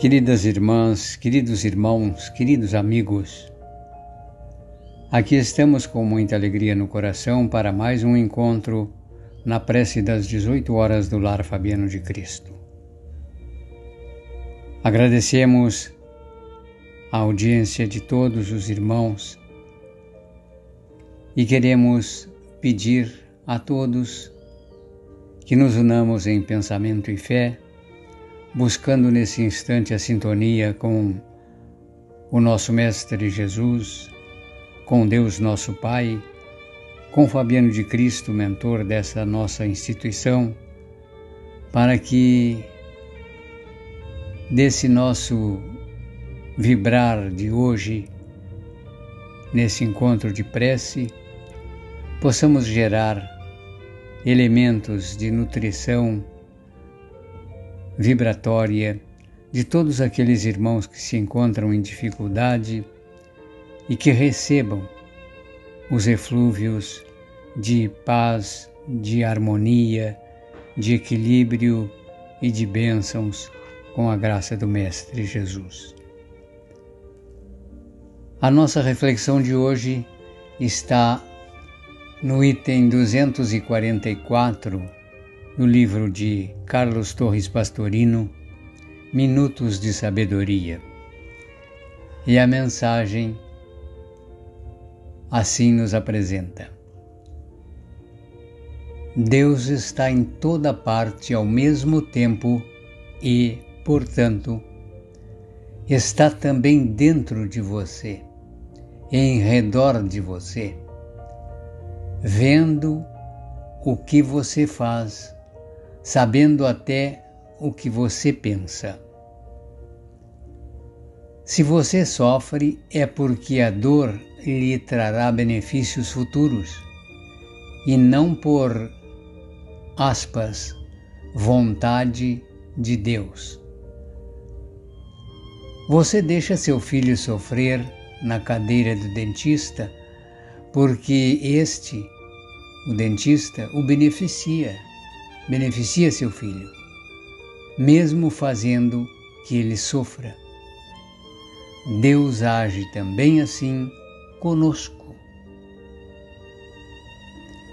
Queridas irmãs, queridos irmãos, queridos amigos, aqui estamos com muita alegria no coração para mais um encontro na prece das 18 horas do Lar Fabiano de Cristo. Agradecemos a audiência de todos os irmãos e queremos pedir a todos que nos unamos em pensamento e fé, buscando nesse instante a sintonia com o nosso Mestre Jesus, com Deus nosso Pai, com Fabiano de Cristo, mentor dessa nossa instituição, para que desse nosso vibrar de hoje, nesse encontro de prece, possamos gerar elementos de nutrição vibratória de todos aqueles irmãos que se encontram em dificuldade e que recebam os eflúvios de paz, de harmonia, de equilíbrio e de bênçãos com a graça do Mestre Jesus. A nossa reflexão de hoje está no item 244 do livro de Carlos Torres Pastorino, Minutos de Sabedoria. E a mensagem assim nos apresenta: Deus está em toda parte ao mesmo tempo e, portanto, está também dentro de você, em redor de você, vendo o que você faz, sabendo até o que você pensa. Se você sofre, é porque a dor lhe trará benefícios futuros e não por, aspas, vontade de Deus. Você deixa seu filho sofrer na cadeira do dentista porque o dentista, o beneficia seu filho, mesmo fazendo que ele sofra. Deus age também assim conosco.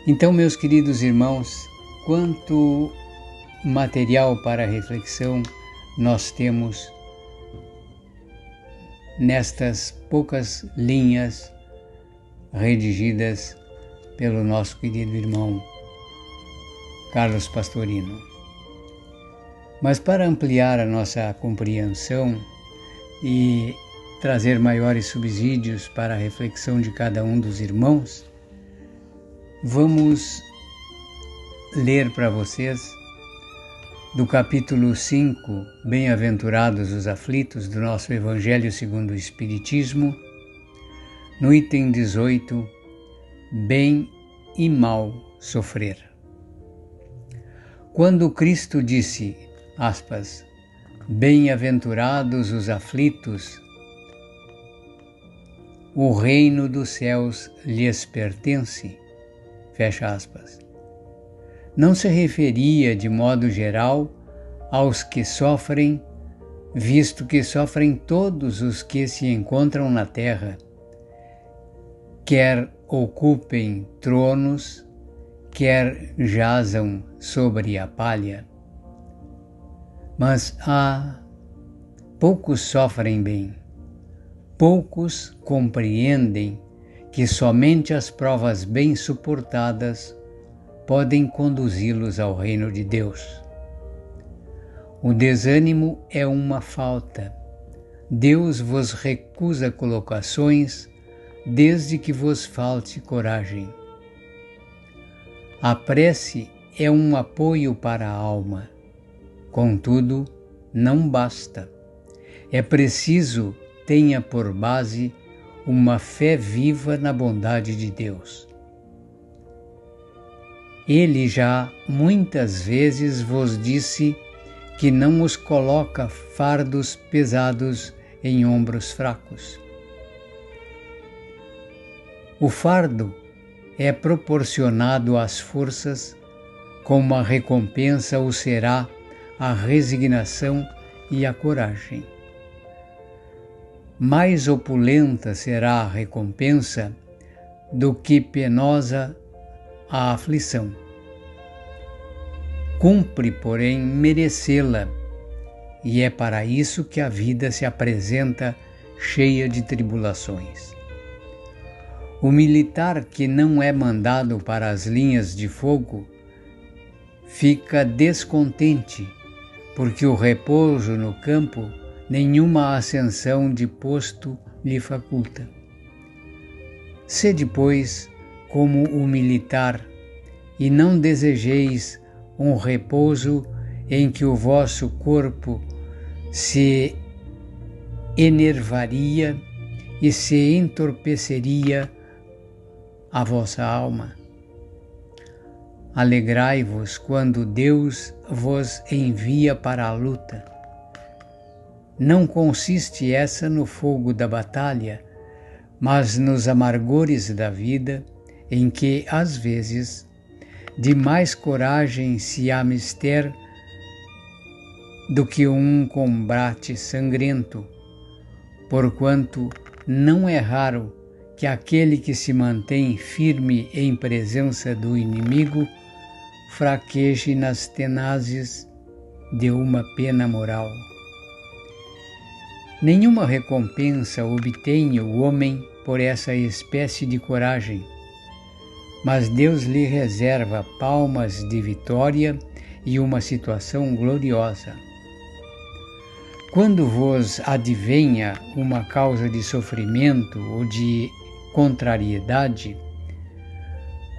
Então, meus queridos irmãos, quanto material para reflexão nós temos nestas poucas linhas redigidas pelo nosso querido irmão Carlos Pastorino. Mas para ampliar a nossa compreensão e trazer maiores subsídios para a reflexão de cada um dos irmãos, vamos ler para vocês do capítulo 5, Bem-aventurados os aflitos, do nosso Evangelho segundo o Espiritismo, no item 18, Bem e mal sofrer. Quando Cristo disse, aspas, bem-aventurados os aflitos, o reino dos céus lhes pertence, fecha aspas, não se referia de modo geral aos que sofrem, visto que sofrem todos os que se encontram na terra, quer ocupem tronos, quer jazam sobre a palha. Mas poucos sofrem bem, poucos compreendem que somente as provas bem suportadas podem conduzi-los ao reino de Deus. O desânimo é uma falta. Deus vos recusa colocações desde que vos falte coragem. A prece é um apoio para a alma. Contudo, não basta. É preciso tenha por base uma fé viva na bondade de Deus. Ele já muitas vezes vos disse que não os coloca fardos pesados em ombros fracos. O fardo é proporcionado às forças, como a recompensa o será a resignação e a coragem. mais opulenta será a recompensa do que penosa a aflição. Cumpre, porém, merecê-la, e é para isso que a vida se apresenta cheia de tribulações. O militar que não é mandado para as linhas de fogo fica descontente, porque o repouso no campo nenhuma ascensão de posto lhe faculta. Sede, pois, como o militar, e não desejeis um repouso em que o vosso corpo se enervaria e se entorpeceria a vossa alma. Alegrai-vos quando Deus vos envia para a luta. Não consiste essa no fogo da batalha, mas nos amargores da vida, em que, às vezes, de mais coragem se há mister do que um combate sangrento, porquanto não é raro que aquele que se mantém firme em presença do inimigo fraqueje nas tenazes de uma pena moral. Nenhuma recompensa obtém o homem por essa espécie de coragem, mas Deus lhe reserva palmas de vitória e uma situação gloriosa. Quando vos advenha uma causa de sofrimento ou de contrariedade,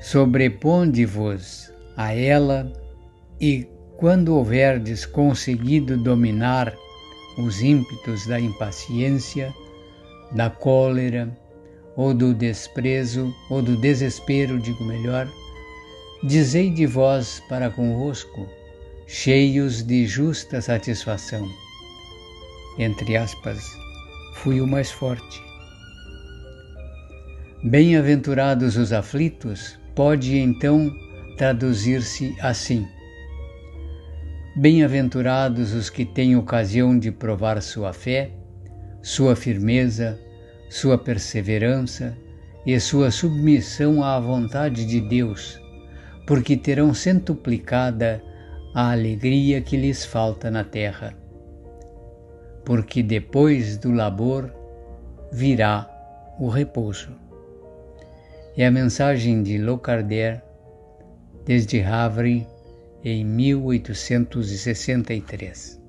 sobreponde-vos a ela, e quando houverdes conseguido dominar os ímpetos da impaciência, da cólera, ou do desprezo, ou do desespero, digo melhor, dizei de vós para convosco, cheios de justa satisfação. Entre aspas, fui o mais forte. Bem-aventurados os aflitos, pode então traduzir-se assim: bem-aventurados os que têm ocasião de provar sua fé, sua firmeza, sua perseverança e sua submissão à vontade de Deus, porque terão centuplicada a alegria que lhes falta na terra. Porque depois do labor virá o repouso. É a mensagem de Lacordaire, desde Havre, em 1863.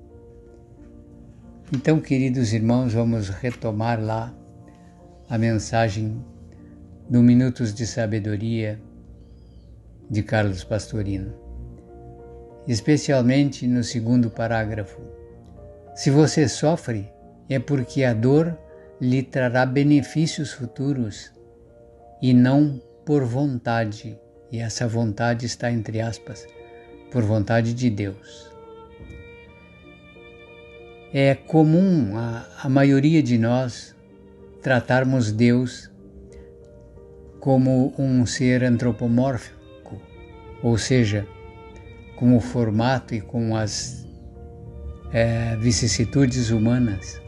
Então, queridos irmãos, vamos retomar lá a mensagem do Minutos de Sabedoria de Carlos Pastorino, especialmente no segundo parágrafo. Se você sofre, é porque a dor lhe trará benefícios futuros e não por vontade, e essa vontade está entre aspas, por vontade de Deus. É comum a maioria de nós tratarmos Deus como um ser antropomórfico, ou seja, com o formato e com as vicissitudes humanas.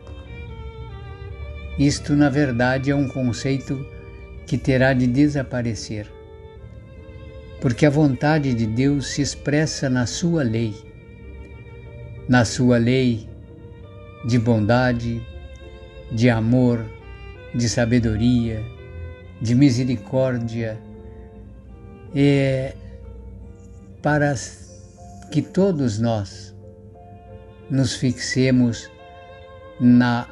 Isto, na verdade, é um conceito que terá de desaparecer, porque a vontade de Deus se expressa na sua lei de bondade, de amor, de sabedoria, de misericórdia, para que todos nós nos fixemos na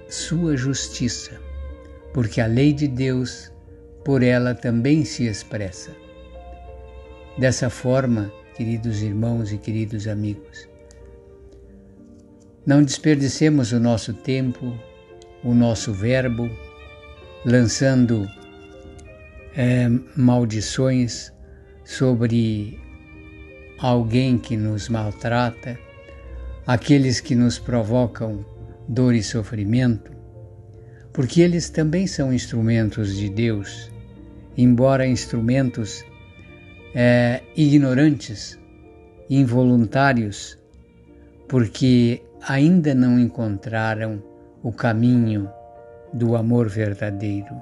sua justiça, porque a lei de Deus, por ela também se expressa. Dessa forma, queridos irmãos e queridos amigos, não desperdicemos o nosso tempo, o nosso verbo, lançando maldições sobre alguém que nos maltrata, aqueles que nos provocam dor e sofrimento, porque eles também são instrumentos de Deus, embora instrumentos ignorantes, involuntários, porque ainda não encontraram o caminho do amor verdadeiro.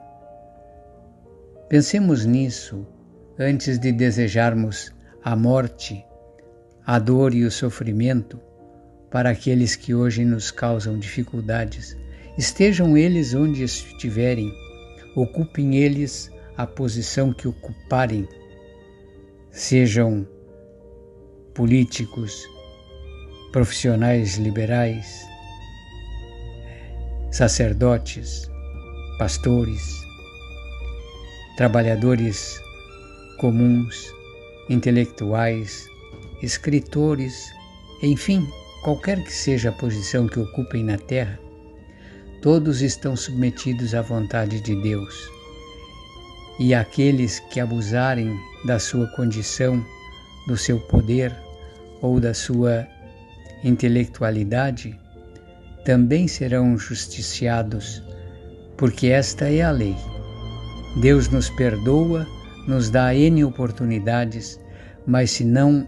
Pensemos nisso antes de desejarmos a morte, a dor e o sofrimento para aqueles que hoje nos causam dificuldades. Estejam eles onde estiverem, ocupem eles a posição que ocuparem, sejam políticos, profissionais liberais, sacerdotes, pastores, trabalhadores comuns, intelectuais, escritores, enfim, qualquer que seja a posição que ocupem na terra, todos estão submetidos à vontade de Deus. E aqueles que abusarem da sua condição, do seu poder ou da sua intelectualidade, também serão justiciados, porque esta é a lei. Deus nos perdoa, nos dá N oportunidades, mas se não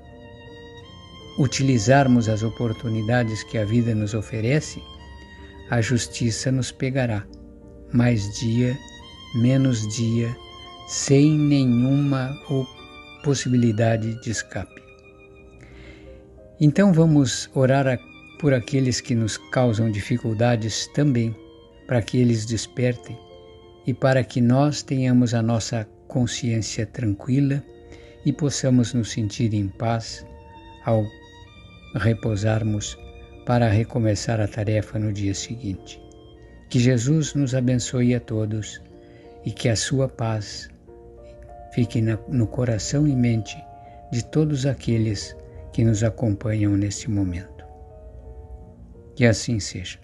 utilizarmos as oportunidades que a vida nos oferece, a justiça nos pegará, mais dia, menos dia, sem nenhuma possibilidade de escape. Então vamos orar por aqueles que nos causam dificuldades também, para que eles despertem e para que nós tenhamos a nossa consciência tranquila e possamos nos sentir em paz ao repousarmos para recomeçar a tarefa no dia seguinte. Que Jesus nos abençoe a todos e que a sua paz fique no coração e mente de todos aqueles que nos acompanham nesse momento. Que assim seja.